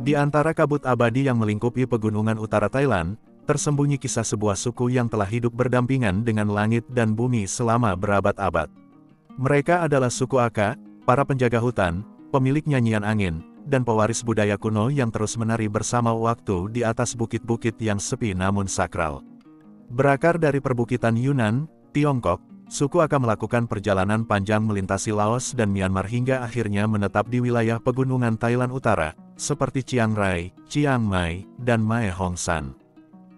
Di antara kabut abadi yang melingkupi pegunungan utara Thailand, tersembunyi kisah sebuah suku yang telah hidup berdampingan dengan langit dan bumi selama berabad-abad. Mereka adalah suku Aka, para penjaga hutan, pemilik nyanyian angin, dan pewaris budaya kuno yang terus menari bersama waktu di atas bukit-bukit yang sepi namun sakral. Berakar dari perbukitan Yunnan, Tiongkok, suku Aka melakukan perjalanan panjang melintasi Laos dan Myanmar hingga akhirnya menetap di wilayah pegunungan Thailand Utara, seperti Chiang Rai, Chiang Mai, dan Mae Hong Son.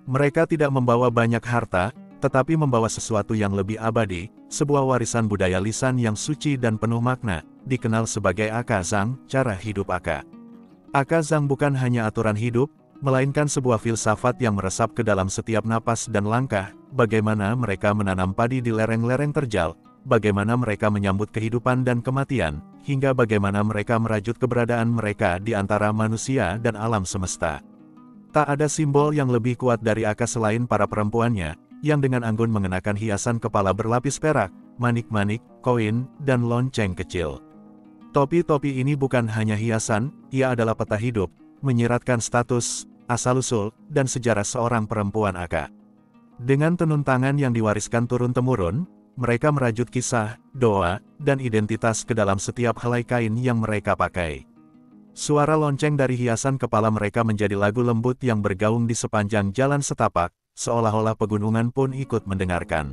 Mereka tidak membawa banyak harta, tetapi membawa sesuatu yang lebih abadi, sebuah warisan budaya lisan yang suci dan penuh makna, dikenal sebagai Aka Zang, cara hidup Aka. Aka Zang bukan hanya aturan hidup, melainkan sebuah filsafat yang meresap ke dalam setiap napas dan langkah, bagaimana mereka menanam padi di lereng-lereng terjal, bagaimana mereka menyambut kehidupan dan kematian, hingga bagaimana mereka merajut keberadaan mereka di antara manusia dan alam semesta. Tak ada simbol yang lebih kuat dari Aka selain para perempuannya, yang dengan anggun mengenakan hiasan kepala berlapis perak, manik-manik, koin, dan lonceng kecil. Topi-topi ini bukan hanya hiasan, ia adalah peta hidup, menyiratkan status, asal-usul, dan sejarah seorang perempuan Aka. Dengan tenun tangan yang diwariskan turun-temurun, mereka merajut kisah, doa, dan identitas ke dalam setiap helai kain yang mereka pakai. Suara lonceng dari hiasan kepala mereka menjadi lagu lembut yang bergaung di sepanjang jalan setapak, seolah-olah pegunungan pun ikut mendengarkan.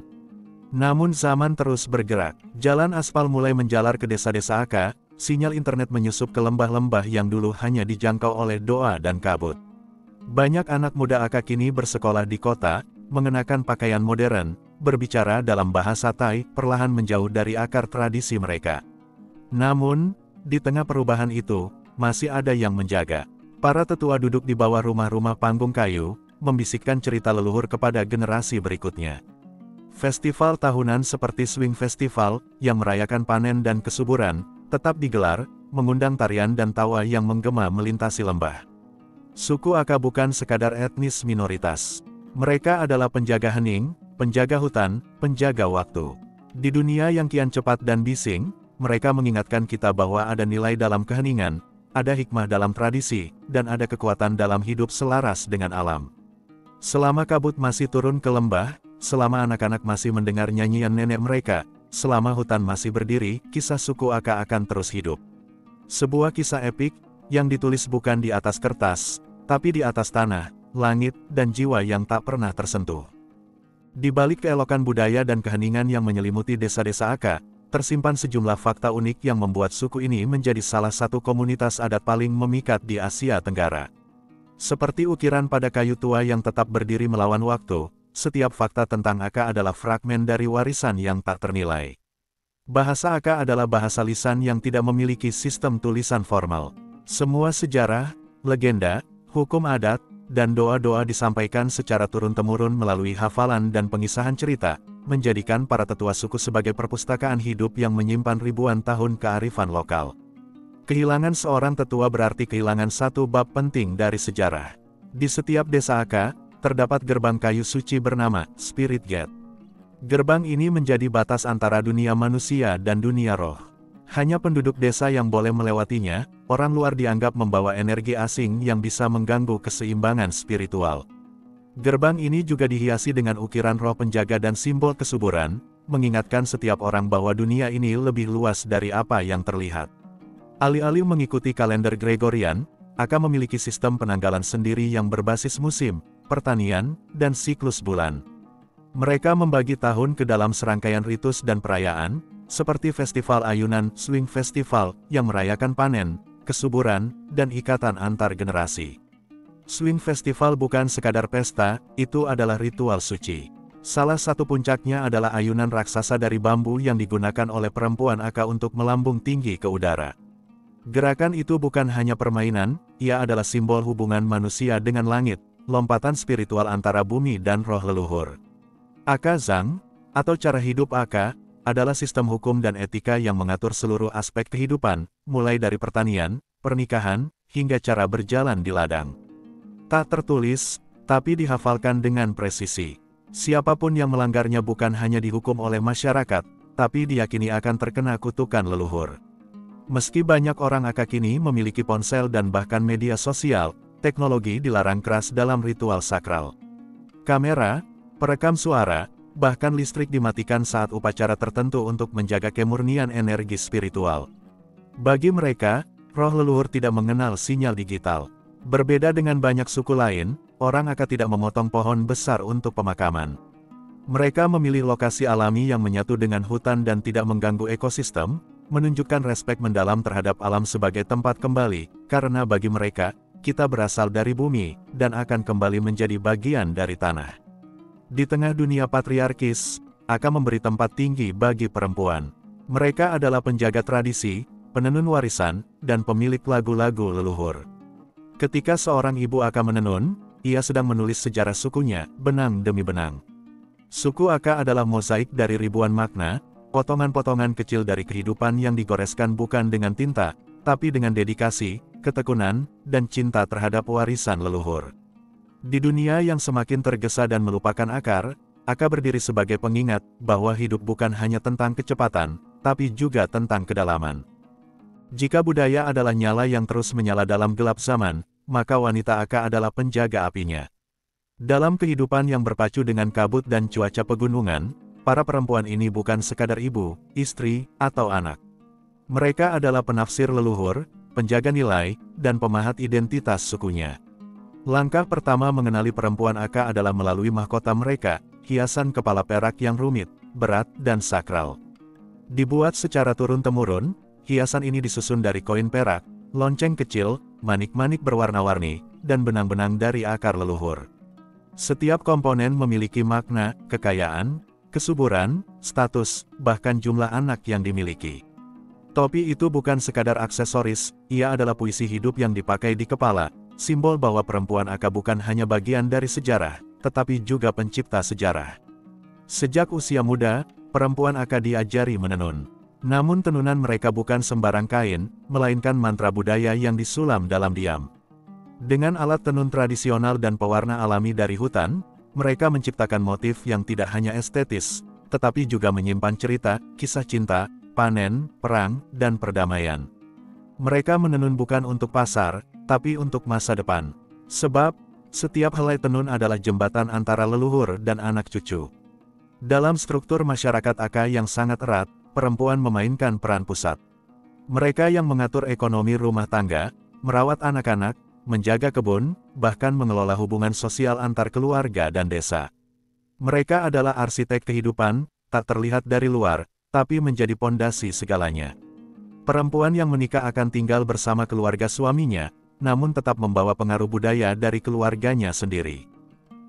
Namun zaman terus bergerak, jalan aspal mulai menjalar ke desa-desa Aka, sinyal internet menyusup ke lembah-lembah yang dulu hanya dijangkau oleh doa dan kabut. Banyak anak muda Aka kini bersekolah di kota, mengenakan pakaian modern, berbicara dalam bahasa Thai, perlahan menjauh dari akar tradisi mereka. Namun, di tengah perubahan itu, masih ada yang menjaga. Para tetua duduk di bawah rumah-rumah panggung kayu, membisikkan cerita leluhur kepada generasi berikutnya. Festival tahunan seperti Swing Festival, yang merayakan panen dan kesuburan, tetap digelar, mengundang tarian dan tawa yang menggema melintasi lembah. Suku Aka bukan sekadar etnis minoritas. Mereka adalah penjaga hening, penjaga hutan, penjaga waktu. Di dunia yang kian cepat dan bising, mereka mengingatkan kita bahwa ada nilai dalam keheningan, ada hikmah dalam tradisi, dan ada kekuatan dalam hidup selaras dengan alam. Selama kabut masih turun ke lembah, selama anak-anak masih mendengar nyanyian nenek mereka, selama hutan masih berdiri, kisah suku Aka akan terus hidup. Sebuah kisah epik, yang ditulis bukan di atas kertas, tapi di atas tanah, langit, dan jiwa yang tak pernah tersentuh. Di balik keelokan budaya dan keheningan yang menyelimuti desa-desa Aka, tersimpan sejumlah fakta unik yang membuat suku ini menjadi salah satu komunitas adat paling memikat di Asia Tenggara. Seperti ukiran pada kayu tua yang tetap berdiri melawan waktu, setiap fakta tentang Aka adalah fragmen dari warisan yang tak ternilai. Bahasa Aka adalah bahasa lisan yang tidak memiliki sistem tulisan formal. Semua sejarah, legenda, hukum adat, dan doa-doa disampaikan secara turun-temurun melalui hafalan dan pengisahan cerita, menjadikan para tetua suku sebagai perpustakaan hidup yang menyimpan ribuan tahun kearifan lokal. Kehilangan seorang tetua berarti kehilangan satu bab penting dari sejarah. Di setiap desa Aka, terdapat gerbang kayu suci bernama Spirit Gate. Gerbang ini menjadi batas antara dunia manusia dan dunia roh. Hanya penduduk desa yang boleh melewatinya, orang luar dianggap membawa energi asing yang bisa mengganggu keseimbangan spiritual. Gerbang ini juga dihiasi dengan ukiran roh penjaga dan simbol kesuburan, mengingatkan setiap orang bahwa dunia ini lebih luas dari apa yang terlihat. Alih-alih mengikuti kalender Gregorian, Aka memiliki sistem penanggalan sendiri yang berbasis musim, pertanian, dan siklus bulan. Mereka membagi tahun ke dalam serangkaian ritus dan perayaan, seperti Festival Ayunan Swing Festival, yang merayakan panen, kesuburan, dan ikatan antar generasi. Swing Festival bukan sekadar pesta, itu adalah ritual suci. Salah satu puncaknya adalah ayunan raksasa dari bambu yang digunakan oleh perempuan Aka untuk melambung tinggi ke udara. Gerakan itu bukan hanya permainan, ia adalah simbol hubungan manusia dengan langit, lompatan spiritual antara bumi dan roh leluhur. Aka Zang, atau cara hidup Aka, adalah sistem hukum dan etika yang mengatur seluruh aspek kehidupan, mulai dari pertanian, pernikahan, hingga cara berjalan di ladang. Tak tertulis, tapi dihafalkan dengan presisi. Siapapun yang melanggarnya bukan hanya dihukum oleh masyarakat, tapi diyakini akan terkena kutukan leluhur. Meski banyak orang Aka kini memiliki ponsel dan bahkan media sosial, teknologi dilarang keras dalam ritual sakral. Kamera, perekam suara, bahkan listrik dimatikan saat upacara tertentu untuk menjaga kemurnian energi spiritual. Bagi mereka, roh leluhur tidak mengenal sinyal digital. Berbeda dengan banyak suku lain, orang Aka tidak memotong pohon besar untuk pemakaman. Mereka memilih lokasi alami yang menyatu dengan hutan dan tidak mengganggu ekosistem, menunjukkan respek mendalam terhadap alam sebagai tempat kembali, karena bagi mereka, kita berasal dari bumi, dan akan kembali menjadi bagian dari tanah. Di tengah dunia patriarkis, Aka memberi tempat tinggi bagi perempuan. Mereka adalah penjaga tradisi, penenun warisan, dan pemilik lagu-lagu leluhur. Ketika seorang ibu Aka menenun, ia sedang menulis sejarah sukunya, benang demi benang. Suku Aka adalah mozaik dari ribuan makna, potongan-potongan kecil dari kehidupan yang digoreskan bukan dengan tinta, tapi dengan dedikasi, ketekunan, dan cinta terhadap warisan leluhur. Di dunia yang semakin tergesa dan melupakan akar, Aka berdiri sebagai pengingat bahwa hidup bukan hanya tentang kecepatan, tapi juga tentang kedalaman. Jika budaya adalah nyala yang terus menyala dalam gelap zaman, maka wanita Aka adalah penjaga apinya. Dalam kehidupan yang berpacu dengan kabut dan cuaca pegunungan, para perempuan ini bukan sekadar ibu, istri, atau anak. Mereka adalah penafsir leluhur, penjaga nilai, dan pemahat identitas sukunya. Langkah pertama mengenali perempuan Aka adalah melalui mahkota mereka, hiasan kepala perak yang rumit, berat, dan sakral. Dibuat secara turun-temurun, hiasan ini disusun dari koin perak, lonceng kecil, manik-manik berwarna-warni, dan benang-benang dari akar leluhur. Setiap komponen memiliki makna, kekayaan, kesuburan, status, bahkan jumlah anak yang dimiliki. Topi itu bukan sekadar aksesoris, ia adalah puisi hidup yang dipakai di kepala, simbol bahwa perempuan Aka bukan hanya bagian dari sejarah, tetapi juga pencipta sejarah. Sejak usia muda, perempuan Aka diajari menenun. Namun tenunan mereka bukan sembarang kain, melainkan mantra budaya yang disulam dalam diam. Dengan alat tenun tradisional dan pewarna alami dari hutan, mereka menciptakan motif yang tidak hanya estetis, tetapi juga menyimpan cerita, kisah cinta, panen, perang, dan perdamaian. Mereka menenun bukan untuk pasar, tapi untuk masa depan. Sebab, setiap helai tenun adalah jembatan antara leluhur dan anak cucu. Dalam struktur masyarakat Aka yang sangat erat, perempuan memainkan peran pusat. Mereka yang mengatur ekonomi rumah tangga, merawat anak-anak, menjaga kebun, bahkan mengelola hubungan sosial antar keluarga dan desa. Mereka adalah arsitek kehidupan, tak terlihat dari luar, tapi menjadi pondasi segalanya. Perempuan yang menikah akan tinggal bersama keluarga suaminya, namun tetap membawa pengaruh budaya dari keluarganya sendiri.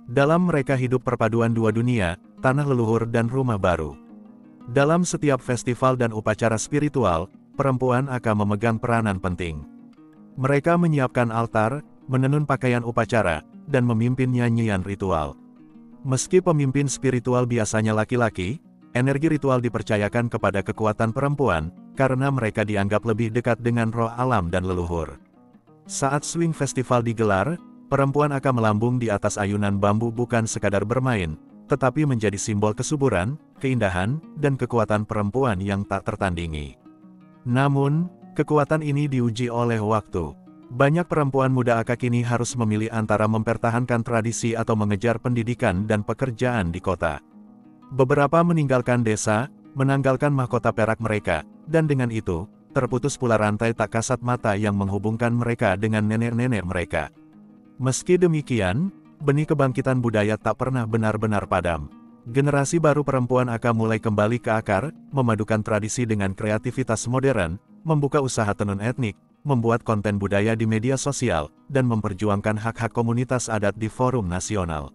Dalam mereka hidup perpaduan dua dunia, tanah leluhur dan rumah baru. Dalam setiap festival dan upacara spiritual, perempuan akan memegang peranan penting. Mereka menyiapkan altar, menenun pakaian upacara, dan memimpin nyanyian ritual. Meski pemimpin spiritual biasanya laki-laki, energi ritual dipercayakan kepada kekuatan perempuan, karena mereka dianggap lebih dekat dengan roh alam dan leluhur. Saat swing festival digelar, perempuan akan melambung di atas ayunan bambu bukan sekadar bermain, tetapi menjadi simbol kesuburan, keindahan, dan kekuatan perempuan yang tak tertandingi. Namun, kekuatan ini diuji oleh waktu. Banyak perempuan muda Aka kini harus memilih antara mempertahankan tradisi atau mengejar pendidikan dan pekerjaan di kota. Beberapa meninggalkan desa, menanggalkan mahkota perak mereka, dan dengan itu, terputus pula rantai tak kasat mata yang menghubungkan mereka dengan nenek-nenek mereka. Meski demikian, benih kebangkitan budaya tak pernah benar-benar padam. Generasi baru perempuan akan mulai kembali ke akar, memadukan tradisi dengan kreativitas modern, membuka usaha tenun etnik, membuat konten budaya di media sosial, dan memperjuangkan hak-hak komunitas adat di forum nasional.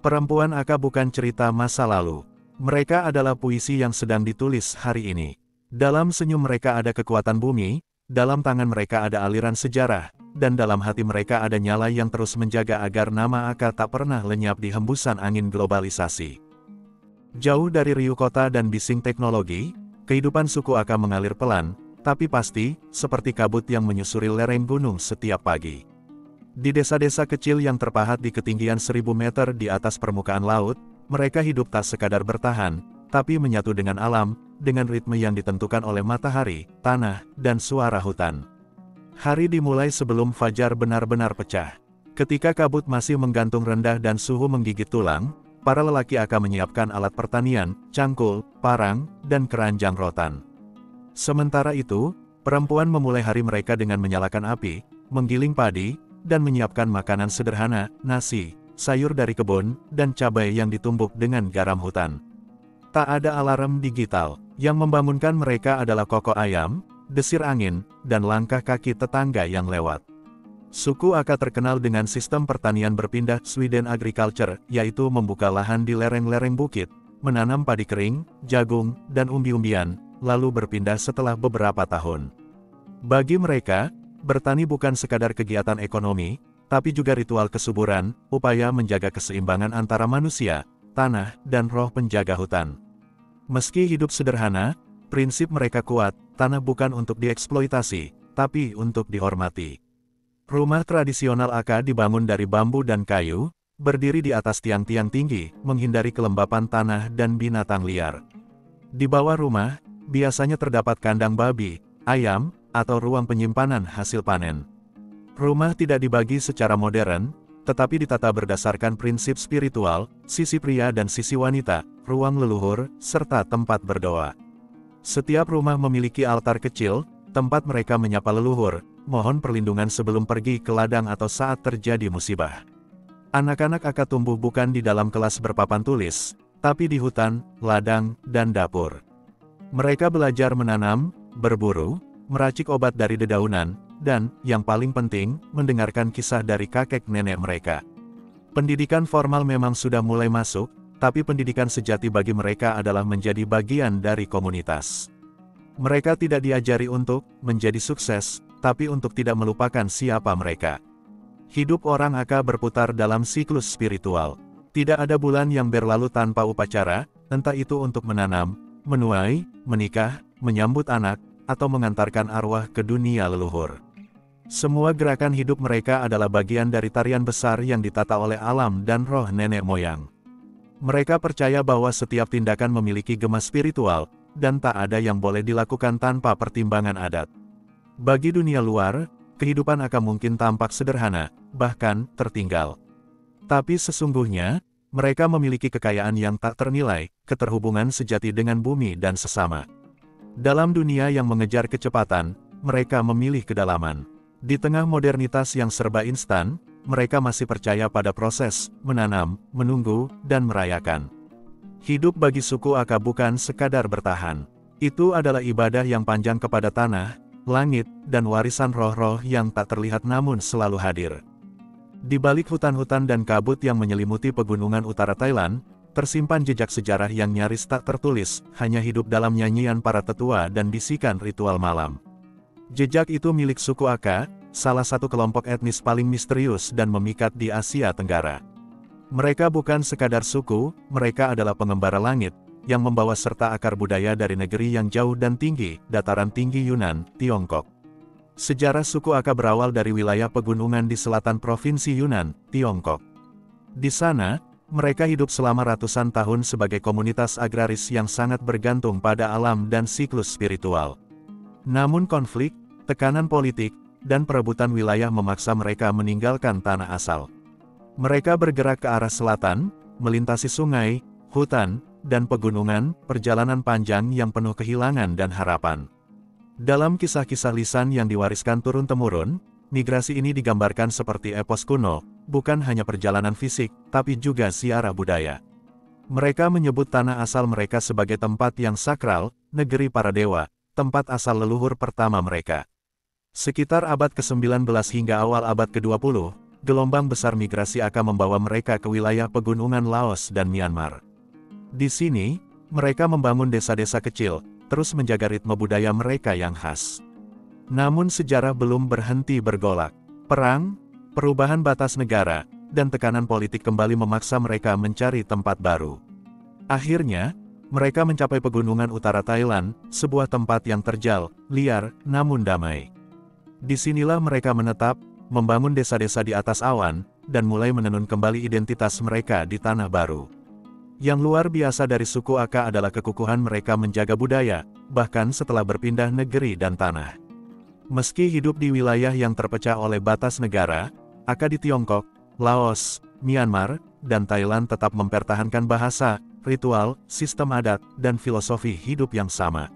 Perempuan Aka bukan cerita masa lalu. Mereka adalah puisi yang sedang ditulis hari ini. Dalam senyum mereka ada kekuatan bumi, dalam tangan mereka ada aliran sejarah, dan dalam hati mereka ada nyala yang terus menjaga agar nama Aka tak pernah lenyap di hembusan angin globalisasi. Jauh dari riuh kota dan bising teknologi, kehidupan suku Aka mengalir pelan, tapi pasti, seperti kabut yang menyusuri lereng gunung setiap pagi. Di desa-desa kecil yang terpahat di ketinggian 1000 meter di atas permukaan laut, mereka hidup tak sekadar bertahan, tapi menyatu dengan alam, dengan ritme yang ditentukan oleh matahari, tanah, dan suara hutan. Hari dimulai sebelum fajar benar-benar pecah. Ketika kabut masih menggantung rendah dan suhu menggigit tulang, para lelaki akan menyiapkan alat pertanian, cangkul, parang, dan keranjang rotan. Sementara itu, perempuan memulai hari mereka dengan menyalakan api, menggiling padi, dan menyiapkan makanan sederhana, nasi, sayur dari kebun, dan cabai yang ditumbuk dengan garam hutan. Tak ada alarm digital, yang membangunkan mereka adalah kokok ayam, desir angin, dan langkah kaki tetangga yang lewat. Suku Aka terkenal dengan sistem pertanian berpindah Sweden Agriculture, yaitu membuka lahan di lereng-lereng bukit, menanam padi kering, jagung, dan umbi-umbian, lalu berpindah setelah beberapa tahun. Bagi mereka, bertani bukan sekadar kegiatan ekonomi, tapi juga ritual kesuburan, upaya menjaga keseimbangan antara manusia, tanah, dan roh penjaga hutan. Meski hidup sederhana, prinsip mereka kuat, tanah bukan untuk dieksploitasi, tapi untuk dihormati. Rumah tradisional Aka dibangun dari bambu dan kayu, berdiri di atas tiang-tiang tinggi, menghindari kelembapan tanah dan binatang liar. Di bawah rumah, biasanya terdapat kandang babi, ayam, atau ruang penyimpanan hasil panen. Rumah tidak dibagi secara modern, tetapi ditata berdasarkan prinsip spiritual, sisi pria dan sisi wanita, ruang leluhur, serta tempat berdoa. Setiap rumah memiliki altar kecil, tempat mereka menyapa leluhur, mohon perlindungan sebelum pergi ke ladang atau saat terjadi musibah. Anak-anak Aka tumbuh bukan di dalam kelas berpapan tulis, tapi di hutan, ladang, dan dapur. Mereka belajar menanam, berburu, meracik obat dari dedaunan, dan, yang paling penting, mendengarkan kisah dari kakek nenek mereka. Pendidikan formal memang sudah mulai masuk, tapi pendidikan sejati bagi mereka adalah menjadi bagian dari komunitas. Mereka tidak diajari untuk menjadi sukses, tapi untuk tidak melupakan siapa mereka. Hidup orang Aka berputar dalam siklus spiritual. Tidak ada bulan yang berlalu tanpa upacara, entah itu untuk menanam, menuai, menikah, menyambut anak, atau mengantarkan arwah ke dunia leluhur. Semua gerakan hidup mereka adalah bagian dari tarian besar yang ditata oleh alam dan roh nenek moyang. Mereka percaya bahwa setiap tindakan memiliki gema spiritual, dan tak ada yang boleh dilakukan tanpa pertimbangan adat. Bagi dunia luar, kehidupan akan mungkin tampak sederhana, bahkan tertinggal. Tapi sesungguhnya, mereka memiliki kekayaan yang tak ternilai, keterhubungan sejati dengan bumi dan sesama. Dalam dunia yang mengejar kecepatan, mereka memilih kedalaman. Di tengah modernitas yang serba instan, mereka masih percaya pada proses, menanam, menunggu, dan merayakan. Hidup bagi suku Aka bukan sekadar bertahan. Itu adalah ibadah yang panjang kepada tanah, langit, dan warisan roh-roh yang tak terlihat namun selalu hadir. Di balik hutan-hutan dan kabut yang menyelimuti pegunungan utara Thailand, tersimpan jejak sejarah yang nyaris tak tertulis, hanya hidup dalam nyanyian para tetua dan bisikan ritual malam. Jejak itu milik suku Aka, salah satu kelompok etnis paling misterius dan memikat di Asia Tenggara. Mereka bukan sekadar suku, mereka adalah pengembara langit, yang membawa serta akar budaya dari negeri yang jauh dan tinggi, dataran tinggi Yunan, Tiongkok. Sejarah suku Aka berawal dari wilayah pegunungan di selatan Provinsi Yunan, Tiongkok. Di sana, mereka hidup selama ratusan tahun sebagai komunitas agraris yang sangat bergantung pada alam dan siklus spiritual. Namun konflik, tekanan politik, dan perebutan wilayah memaksa mereka meninggalkan tanah asal. Mereka bergerak ke arah selatan, melintasi sungai, hutan, dan pegunungan, perjalanan panjang yang penuh kehilangan dan harapan. Dalam kisah-kisah lisan yang diwariskan turun-temurun, migrasi ini digambarkan seperti epos kuno, bukan hanya perjalanan fisik, tapi juga siara budaya. Mereka menyebut tanah asal mereka sebagai tempat yang sakral, negeri para dewa, tempat asal leluhur pertama mereka. Sekitar abad ke-19 hingga awal abad ke-20, gelombang besar migrasi akan membawa mereka ke wilayah pegunungan Laos dan Myanmar. Di sini, mereka membangun desa-desa kecil, terus menjaga ritme budaya mereka yang khas. Namun sejarah belum berhenti bergolak. Perang, perubahan batas negara, dan tekanan politik kembali memaksa mereka mencari tempat baru. Akhirnya, mereka mencapai pegunungan utara Thailand, sebuah tempat yang terjal, liar, namun damai. Disinilah mereka menetap, membangun desa-desa di atas awan, dan mulai menenun kembali identitas mereka di tanah baru. Yang luar biasa dari suku Aka adalah kekukuhan mereka menjaga budaya, bahkan setelah berpindah negeri dan tanah. Meski hidup di wilayah yang terpecah oleh batas negara, Aka di Tiongkok, Laos, Myanmar, dan Thailand tetap mempertahankan bahasa, ritual, sistem adat, dan filosofi hidup yang sama.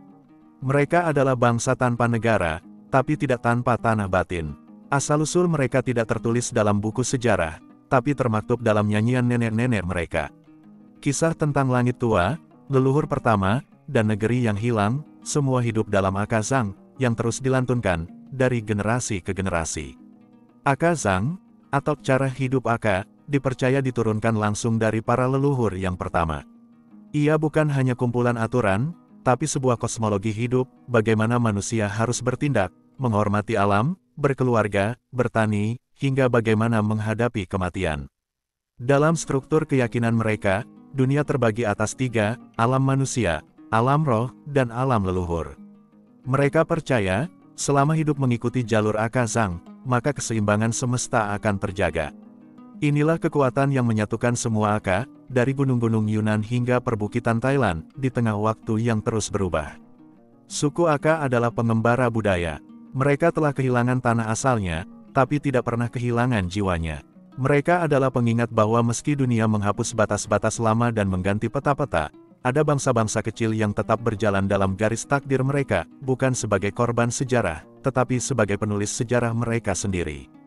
Mereka adalah bangsa tanpa negara, tapi tidak tanpa tanah batin. Asal-usul mereka tidak tertulis dalam buku sejarah, tapi termaktub dalam nyanyian nenek-nenek mereka. Kisah tentang langit tua, leluhur pertama, dan negeri yang hilang, semua hidup dalam Akazang, yang terus dilantunkan, dari generasi ke generasi. Akazang, atau cara hidup Aka, dipercaya diturunkan langsung dari para leluhur yang pertama. Ia bukan hanya kumpulan aturan, tapi sebuah kosmologi hidup, bagaimana manusia harus bertindak, menghormati alam, berkeluarga, bertani, hingga bagaimana menghadapi kematian. Dalam struktur keyakinan mereka, dunia terbagi atas 3, alam manusia, alam roh, dan alam leluhur. Mereka percaya, selama hidup mengikuti jalur Akazang, maka keseimbangan semesta akan terjaga. Inilah kekuatan yang menyatukan semua Aka, dari gunung-gunung Yunan hingga perbukitan Thailand, di tengah waktu yang terus berubah. Suku Aka adalah pengembara budaya. Mereka telah kehilangan tanah asalnya, tapi tidak pernah kehilangan jiwanya. Mereka adalah pengingat bahwa meski dunia menghapus batas-batas lama dan mengganti peta-peta, ada bangsa-bangsa kecil yang tetap berjalan dalam garis takdir mereka, bukan sebagai korban sejarah, tetapi sebagai penulis sejarah mereka sendiri.